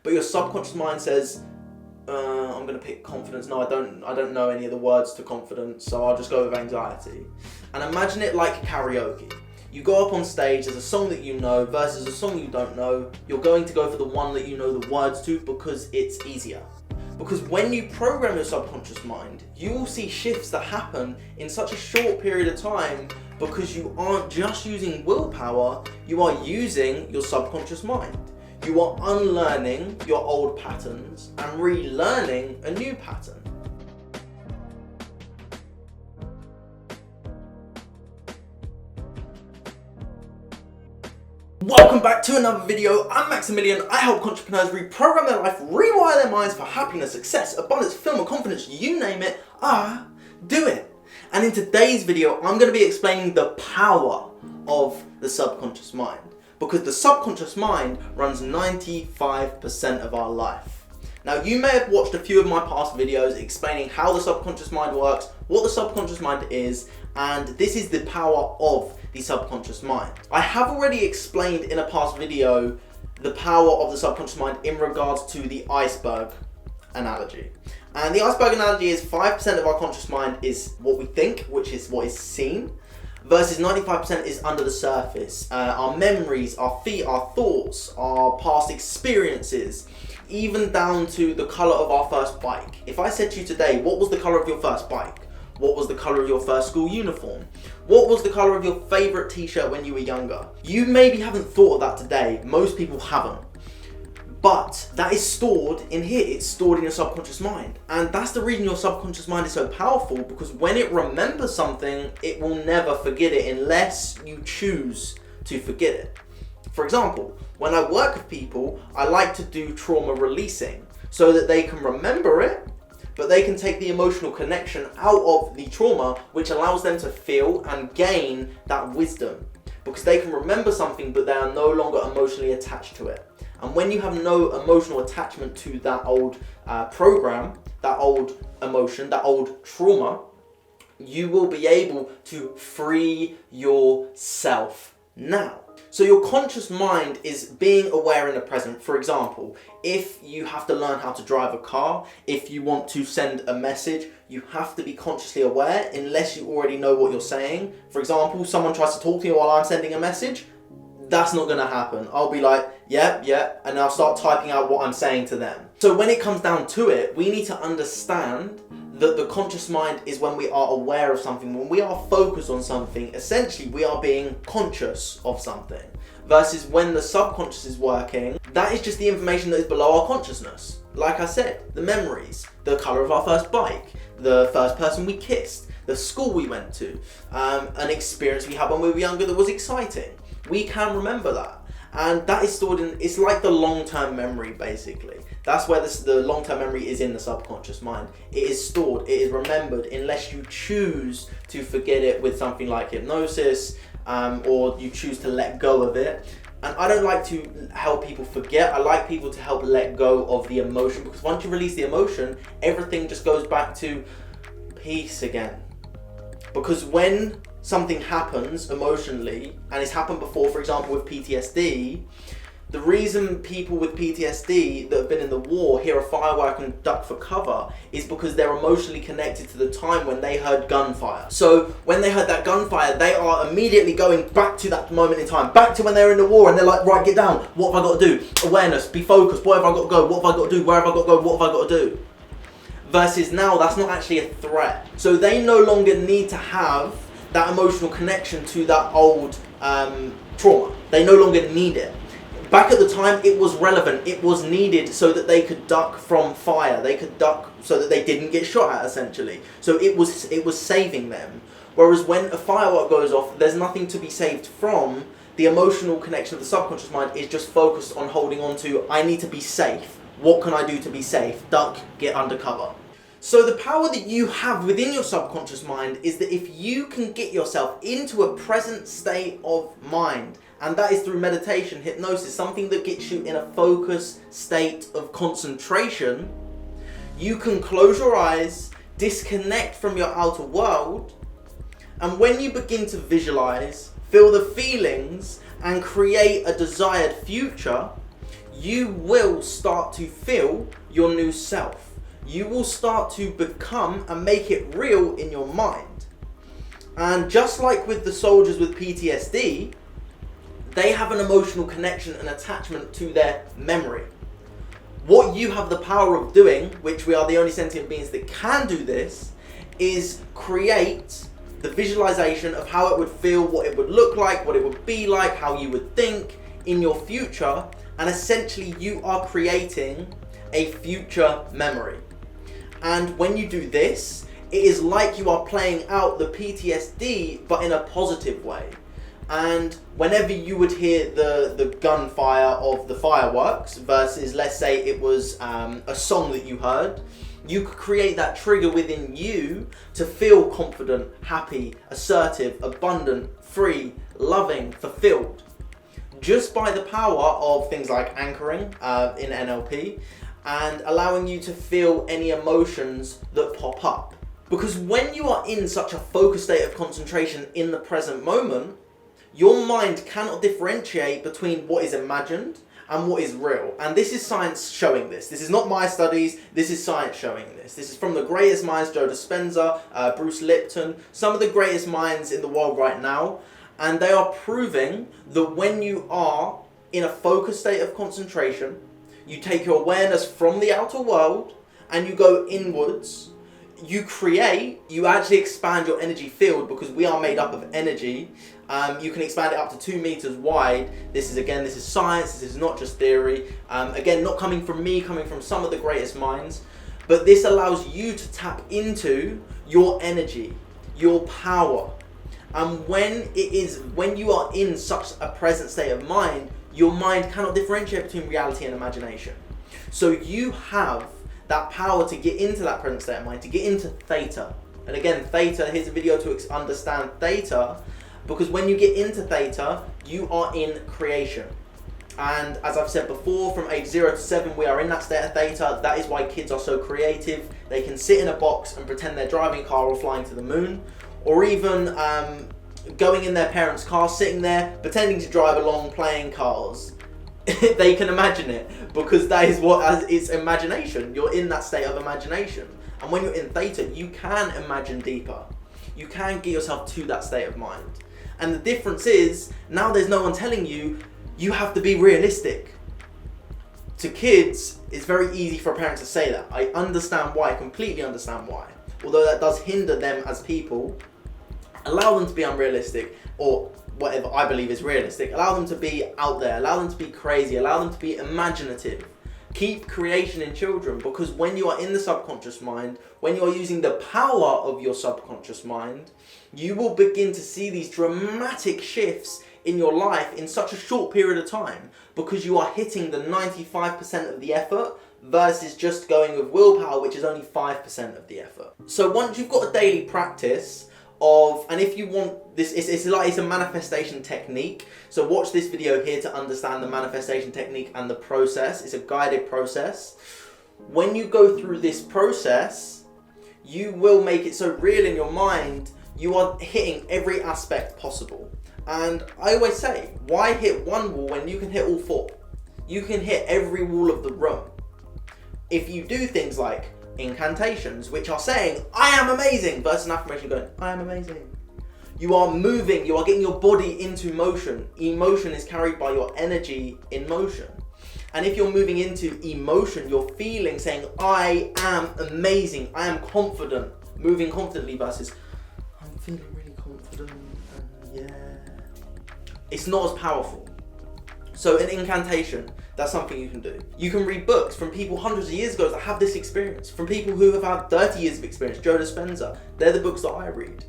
but your subconscious mind says, I'm going to pick confidence. No, I don't know any of the words to confidence, so I'll just go with anxiety. And imagine it like karaoke. You go up on stage, there's a song that you know versus a song you don't know. You're going to go for the one that you know the words to because it's easier. Because when you program your subconscious mind, you will see shifts that happen in such a short period of time because you aren't just using willpower, you are using your subconscious mind. You are unlearning your old patterns and relearning a new pattern. Welcome back to another video. I'm Maximilian. I help entrepreneurs reprogram their life, rewire their minds for happiness, success, abundance, fulfillment, confidence, you name it, do it. And in today's video, I'm going to be explaining the power of the subconscious mind. Because the subconscious mind runs 95% of our life. Now, you may have watched a few of my past videos explaining how the subconscious mind works, what the subconscious mind is, and this is the power of the subconscious mind. I have already explained in a past video the power of the subconscious mind in regards to the iceberg analogy. And the iceberg analogy is 5% of our conscious mind is what we think, which is what is seen, versus 95% is under the surface. Our memories, our feet, our thoughts, our past experiences, even down to the colour of our first bike. If I said to you today, what was the colour of your first bike? What was the colour of your first school uniform? What was the colour of your favourite t-shirt when you were younger? You maybe haven't thought of that today. Most people haven't. But that is stored in here. It's stored in your subconscious mind. And that's the reason your subconscious mind is so powerful, because when it remembers something, it will never forget it unless you choose to forget it. For example, when I work with people, I like to do trauma releasing so that they can remember it, but they can take the emotional connection out of the trauma, which allows them to feel and gain that wisdom. Because they can remember something, but they are no longer emotionally attached to it. And when you have no emotional attachment to that old program, that old emotion, that old trauma, you will be able to free yourself now. So your conscious mind is being aware in the present. For example, if you have to learn how to drive a car, if you want to send a message, you have to be consciously aware unless you already know what you're saying. For example, someone tries to talk to you while I'm sending a message. That's not going to happen. I'll be like, yeah, and I'll start typing out what I'm saying to them. So when it comes down to it, we need to understand that the conscious mind is when we are aware of something, when we are focused on something, essentially we are being conscious of something. Versus when the subconscious is working, that is just the information that is below our consciousness. Like I said, the memories, the colour of our first bike, the first person we kissed, the school we went to, an experience we had when we were younger that was exciting. We can remember that. And that is stored in, it's like the long-term memory basically. That's where the long-term memory is in the subconscious mind. It is stored, it is remembered, unless you choose to forget it with something like hypnosis, or you choose to let go of it. And I don't like to help people forget, I like people to help let go of the emotion, because once you release the emotion, everything just goes back to peace again. Because when something happens emotionally, and it's happened before, for example with PTSD, the reason people with PTSD that have been in the war hear a firework and duck for cover is because they're emotionally connected to the time when they heard gunfire. So when they heard that gunfire, they are immediately going back to that moment in time, back to when they were in the war, and they're like, right, get down, what have I got to do? Awareness, be focused, where have I got to go, what have I got to do, where have I got to go, what have I got to do? Versus now, that's not actually a threat. So they no longer need to have that emotional connection to that old trauma. They no longer need it. Back at the time, it was relevant, it was needed so that they could duck from fire, they could duck so that they didn't get shot at essentially. So it was saving them. Whereas when a firework goes off, there's nothing to be saved from. The emotional connection of the subconscious mind is just focused on holding on to, I need to be safe. What can I do to be safe? Duck, get under cover. So the power that you have within your subconscious mind is that if you can get yourself into a present state of mind, and that is through meditation, hypnosis, something that gets you in a focused state of concentration, you can close your eyes, disconnect from your outer world, and when you begin to visualize, feel the feelings, and create a desired future, you will start to feel your new self. You will start to become and make it real in your mind. And just like with the soldiers with PTSD, they have an emotional connection and attachment to their memory. What you have the power of doing, which we are the only sentient beings that can do this, is create the visualization of how it would feel, what it would look like, what it would be like, how you would think in your future, and essentially you are creating a future memory. And when you do this, it is like you are playing out the PTSD but in a positive way. And whenever you would hear the gunfire of the fireworks versus, let's say it was a song that you heard, you could create that trigger within you to feel confident, happy, assertive, abundant, free, loving, fulfilled. Just by the power of things like anchoring in NLP and allowing you to feel any emotions that pop up. Because when you are in such a focused state of concentration in the present moment, your mind cannot differentiate between what is imagined and what is real. And this is science showing this. This is not my studies, this is science showing this. This is from the greatest minds, Joe Dispenza, Bruce Lipton, some of the greatest minds in the world right now. And they are proving that when you are in a focused state of concentration, you take your awareness from the outer world and you go inwards, you actually expand your energy field, because we are made up of energy. You can expand it up to 2 meters wide. This is science, this is not just theory. Again, not coming from me, coming from some of the greatest minds. But this allows you to tap into your energy, your power. And when you are in such a present state of mind, your mind cannot differentiate between reality and imagination. So you have that power to get into that present state of mind, to get into theta. And again, theta, here's a video to understand theta, because when you get into theta, you are in creation. And as I've said before, from age 0 to 7, we are in that state of theta. That is why kids are so creative. They can sit in a box and pretend they're driving a car or flying to the moon, or even going in their parents' car, sitting there, pretending to drive along, playing cars. They can imagine it, because that is it's imagination. You're in that state of imagination. And when you're in theta, you can imagine deeper. You can get yourself to that state of mind. And the difference is, now there's no one telling you, you have to be realistic. To kids, it's very easy for a parent to say that. I understand why, I completely understand why. Although that does hinder them as people, allow them to be unrealistic, or whatever I believe is realistic. Allow them to be out there, allow them to be crazy, allow them to be imaginative. Keep creation in children, because when you are in the subconscious mind, when you are using the power of your subconscious mind, you will begin to see these dramatic shifts in your life in such a short period of time, because you are hitting the 95% of the effort versus just going with willpower, which is only 5% of the effort. So once you've got a daily practice of, and if you want this, it's a manifestation technique. So watch this video here to understand the manifestation technique and the process. It's a guided process. When you go through this process, you will make it so real in your mind, you are hitting every aspect possible. And I always say, why hit one wall when you can hit all 4? You can hit every wall of the room. If you do things like incantations, which are saying, I am amazing, versus an affirmation going, I am amazing. You are moving, you are getting your body into motion. Emotion is carried by your energy in motion. And if you're moving into emotion, you're feeling, saying, I am amazing, I am confident, moving confidently versus, I'm feeling really confident, and yeah. It's not as powerful. So an incantation, that's something you can do. You can read books from people hundreds of years ago that have this experience, from people who have had 30 years of experience. Joe Dispenza, they're the books that I read.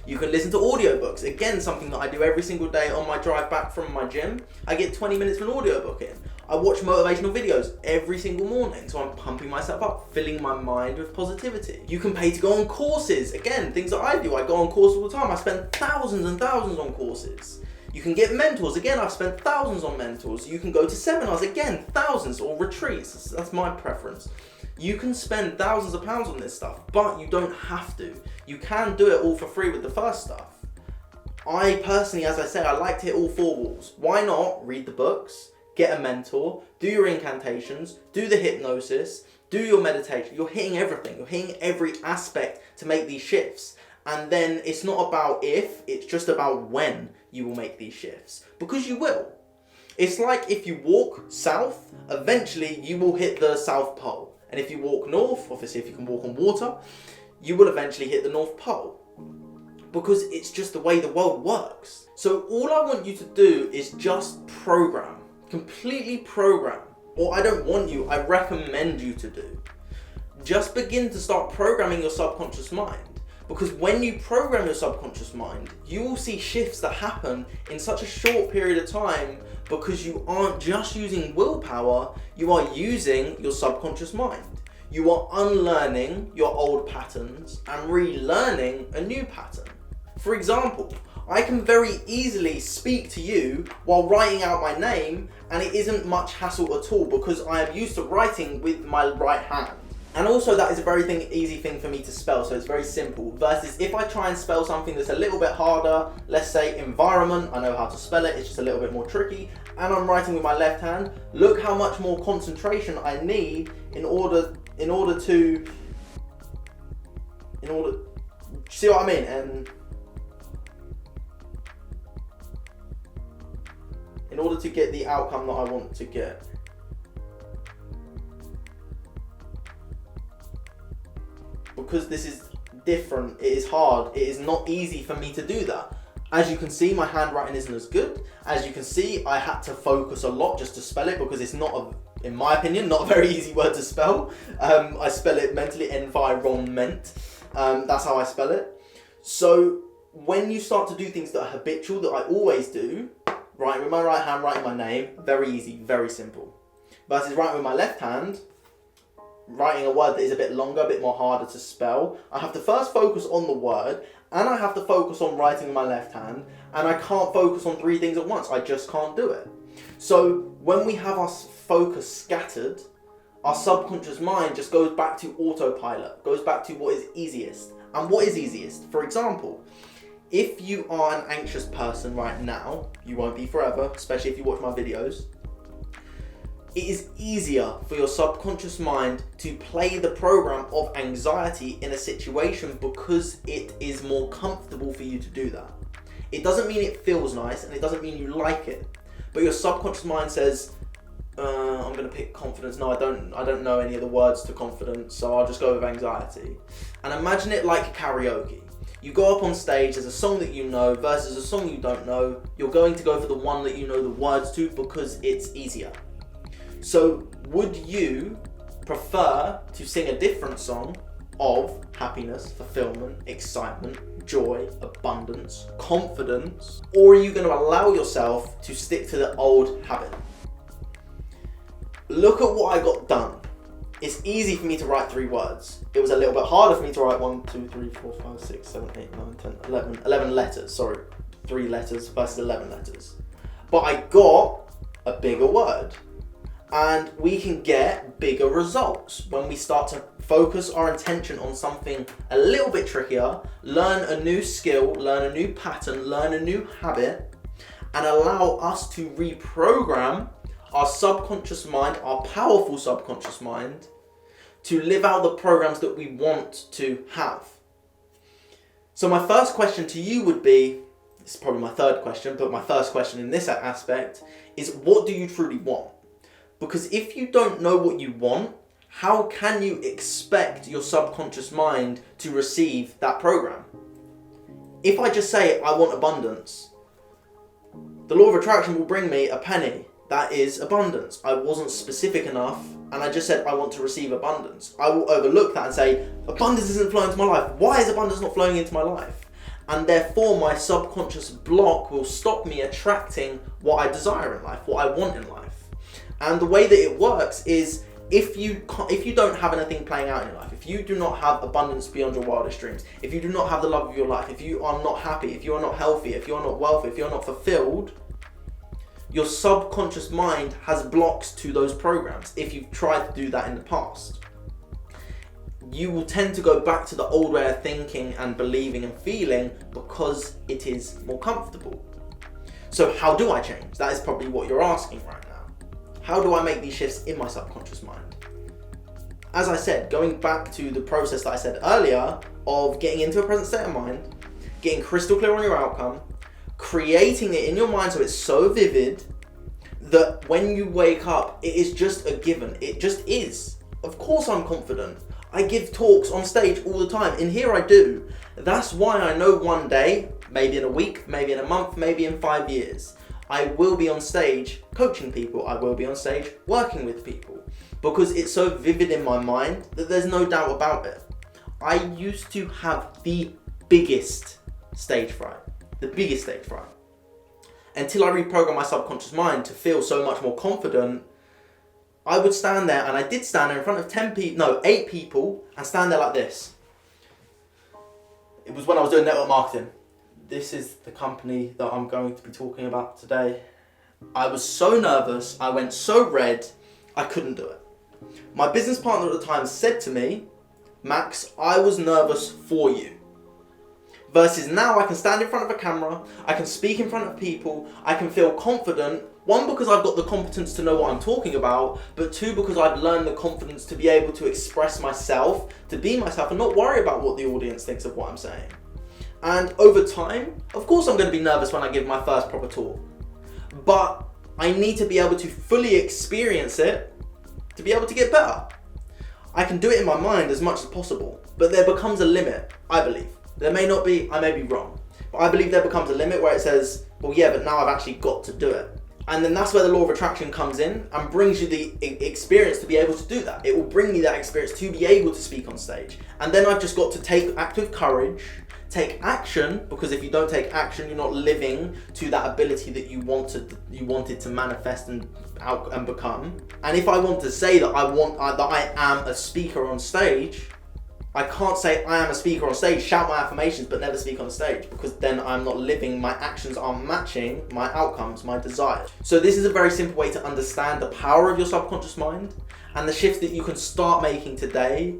You can listen to audiobooks. Again, something that I do every single day on my drive back from my gym. I get 20 minutes of an audiobook in. I watch motivational videos every single morning, so I'm pumping myself up, filling my mind with positivity. You can pay to go on courses. Again, things that I do. I go on courses all the time. I spend thousands and thousands on courses. You can get mentors. Again, I've spent thousands on mentors. You can go to seminars. Again, thousands, or retreats. That's my preference. You can spend thousands of pounds on this stuff, but you don't have to. You can do it all for free with the first stuff. I personally, as I said, I like to hit all 4 walls. Why not read the books, get a mentor, do your incantations, do the hypnosis, do your meditation. You're hitting everything. You're hitting every aspect to make these shifts. And then it's not about if, it's just about when you will make these shifts. Because you will. It's like if you walk south, eventually you will hit the South Pole. And if you walk north, obviously if you can walk on water, you will eventually hit the North Pole. Because it's just the way the world works. So all I want you to do is just program. Completely program. Or I don't want you, I recommend you to do. Just begin to start programming your subconscious mind. Because when you program your subconscious mind, you will see shifts that happen in such a short period of time because you aren't just using willpower, you are using your subconscious mind. You are unlearning your old patterns and relearning a new pattern. For example, I can very easily speak to you while writing out my name, and it isn't much hassle at all because I am used to writing with my right hand. And also that is a very easy thing for me to spell, so it's very simple. Versus if I try and spell something that's a little bit harder, let's say environment, I know how to spell it, it's just a little bit more tricky, and I'm writing with my left hand, look how much more concentration I need in order to see what I mean? And in order to get the outcome that I want to get. Because this is different, it is hard, it is not easy for me to do that. As you can see, my handwriting isn't as good. As you can see, I had to focus a lot just to spell it because it's not, in my opinion, not a very easy word to spell. I spell it mentally, environment. That's how I spell it. So when you start to do things that are habitual, that I always do, writing with my right hand, writing my name, very easy, very simple. Versus writing with my left hand, writing a word that is a bit longer, a bit more harder to spell. I have to first focus on the word, and I have to focus on writing with my left hand, and I can't focus on 3 things at once. I just can't do it. So when we have our focus scattered, our subconscious mind just goes back to autopilot, goes back to what is easiest. And what is easiest? For example, if you are an anxious person right now, you won't be forever, especially if you watch my videos, it is easier for your subconscious mind to play the program of anxiety in a situation because it is more comfortable for you to do that. It doesn't mean it feels nice and it doesn't mean you like it, but your subconscious mind says, I'm going to pick confidence. No, I don't know any of the words to confidence, so I'll just go with anxiety. And imagine it like karaoke. You go up on stage, there's a song that you know versus a song you don't know. You're going to go for the one that you know the words to because it's easier. So would you prefer to sing a different song of happiness, fulfillment, excitement, joy, abundance, confidence, or are you going to allow yourself to stick to the old habit? Look at what I got done. It's easy for me to write 3 words. It was a little bit harder for me to write 1, 2, 3, 4, 5, 6, 7, 8, 9, 10, 11 letters. Sorry, 3 letters versus 11 letters. But I got a bigger word. And we can get bigger results when we start to focus our attention on something a little bit trickier, learn a new skill, learn a new pattern, learn a new habit, and allow us to reprogram our subconscious mind, our powerful subconscious mind, to live out the programs that we want to have. So my first question to you would be, this is probably my third question, but my first question in this aspect is, what do you truly want? Because if you don't know what you want, how can you expect your subconscious mind to receive that program? If I just say, I want abundance, the law of attraction will bring me a penny. That is abundance. I wasn't specific enough, and I just said, I want to receive abundance. I will overlook that and say, abundance isn't flowing into my life. Why is abundance not flowing into my life? And therefore, my subconscious block will stop me attracting what I desire in life, what I want in life. And the way that it works is if you don't have anything playing out in your life, if you do not have abundance beyond your wildest dreams, if you do not have the love of your life, if you are not happy, if you are not healthy, if you are not wealthy, if you are not fulfilled, your subconscious mind has blocks to those programs if you've tried to do that in the past. You will tend to go back to the old way of thinking and believing and feeling because it is more comfortable. So how do I change? That is probably what you're asking right now. How do I make these shifts in my subconscious mind? As I said, going back to the process that I said earlier of getting into a present state of mind, getting crystal clear on your outcome, creating it in your mind so it's so vivid that when you wake up, it is just a given. It just is. Of course I'm confident. I give talks on stage all the time. In here I do. That's why I know one day, maybe in a week, maybe in a month, maybe in 5 years, I will be on stage coaching people. I will be on stage working with people. Because it's so vivid in my mind that there's no doubt about it. I used to have the biggest stage fright. The biggest stage fright. Until I reprogrammed my subconscious mind to feel so much more confident, I would stand there, and I did stand there in front of 8 people, and stand there like this. It was when I was doing network marketing. This is the company that I'm going to be talking about today. I was so nervous, I went so red, I couldn't do it. My business partner at the time said to me, Max, I was nervous for you. Versus now I can stand in front of a camera, I can speak in front of people, I can feel confident. 1, because I've got the competence to know what I'm talking about, but 2, because I've learned the confidence to be able to express myself, to be myself and not worry about what the audience thinks of what I'm saying. And over time, of course I'm going to be nervous when I give my first proper talk. But I need to be able to fully experience it to be able to get better. I can do it in my mind as much as possible, but there becomes a limit, I believe. There may not be, I may be wrong, but I believe there becomes a limit where it says, well, yeah, but now I've actually got to do it. And then that's where the law of attraction comes in and brings you the experience to be able to do that. It will bring me that experience to be able to speak on stage. And then I've just got to act with courage, take action, because if you don't take action, you're not living to that ability that you wanted to manifest and become. And if I want to say that I am a speaker on stage, I can't say I am a speaker on stage, shout my affirmations, but never speak on stage, because then I'm not living, my actions aren't matching my outcomes, my desires. So this is a very simple way to understand the power of your subconscious mind and the shifts that you can start making today.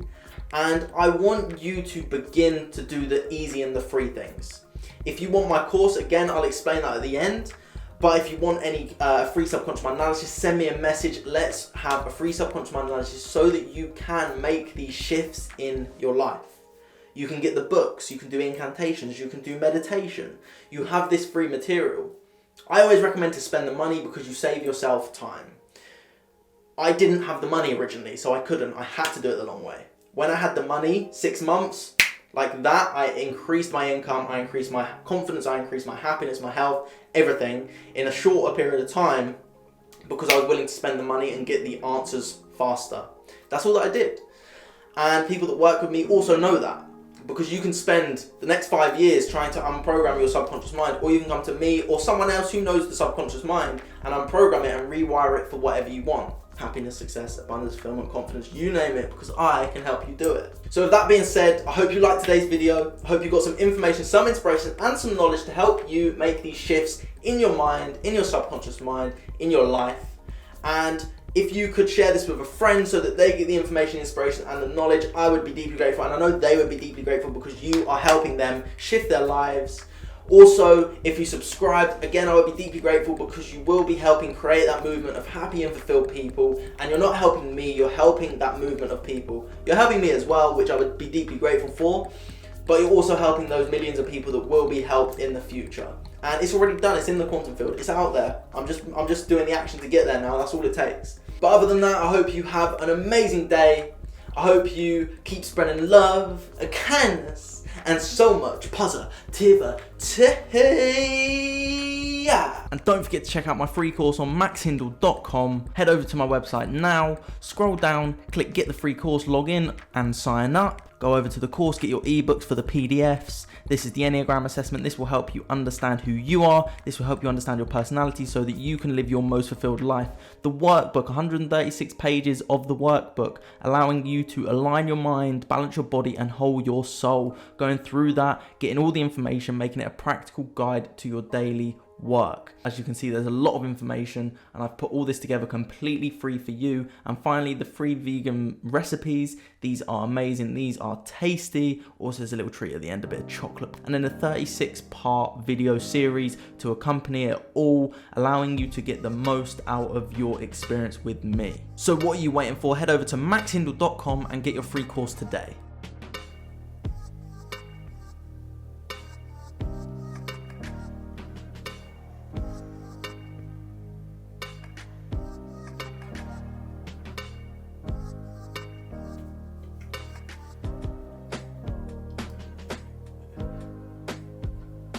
And I want you to begin to do the easy and the free things. If you want my course, again, I'll explain that at the end. But if you want any free subconscious mind analysis, send me a message. Let's have a free subconscious mind analysis so that you can make these shifts in your life. You can get the books, you can do incantations, you can do meditation. You have this free material. I always recommend to spend the money because you save yourself time. I didn't have the money originally, so I couldn't. I had to do it the long way. When I had the money, 6 months, like that, I increased my income, I increased my confidence, I increased my happiness, my health, everything in a shorter period of time because I was willing to spend the money and get the answers faster. That's all that I did. And people that work with me also know that, because you can spend the next 5 years trying to unprogram your subconscious mind, or you can come to me or someone else who knows the subconscious mind and unprogram it and rewire it for whatever you want. Happiness, success, abundance, fulfillment, confidence, you name it, because I can help you do it. So with that being said, I hope you liked today's video. I hope you got some information, some inspiration, and some knowledge to help you make these shifts in your mind, in your subconscious mind, in your life. And if you could share this with a friend so that they get the information, inspiration, and the knowledge, I would be deeply grateful. And I know they would be deeply grateful because you are helping them shift their lives. Also, if you subscribed, again, I would be deeply grateful because you will be helping create that movement of happy and fulfilled people. And you're not helping me, you're helping that movement of people. You're helping me as well, which I would be deeply grateful for. But you're also helping those millions of people that will be helped in the future. And it's already done, it's in the quantum field, it's out there. I'm just doing the action to get there now, that's all it takes. But other than that, I hope you have an amazing day. I hope you keep spreading love, kindness, and so much positivity. And don't forget to check out my free course on maxhindle.com. Head over to my website now, scroll down, click get the free course, log in and sign up. Go over to the course, get your ebooks for the PDFs. This is the Enneagram assessment. This will help you understand who you are. This will help you understand your personality so that you can live your most fulfilled life. The workbook, 136 pages of the workbook, allowing you to align your mind, balance your body, and hold your soul. Going through that, getting all the information, making it a practical guide to your daily work. As you can see, there's a lot of information, and I've put all this together completely free for you. And finally, the free vegan recipes. These are amazing. These are tasty. Also, there's a little treat at the end, a bit of chocolate. And then a 36-part video series to accompany it all, allowing you to get the most out of your experience with me. So what are you waiting for? Head over to maxhindle.com and get your free course today.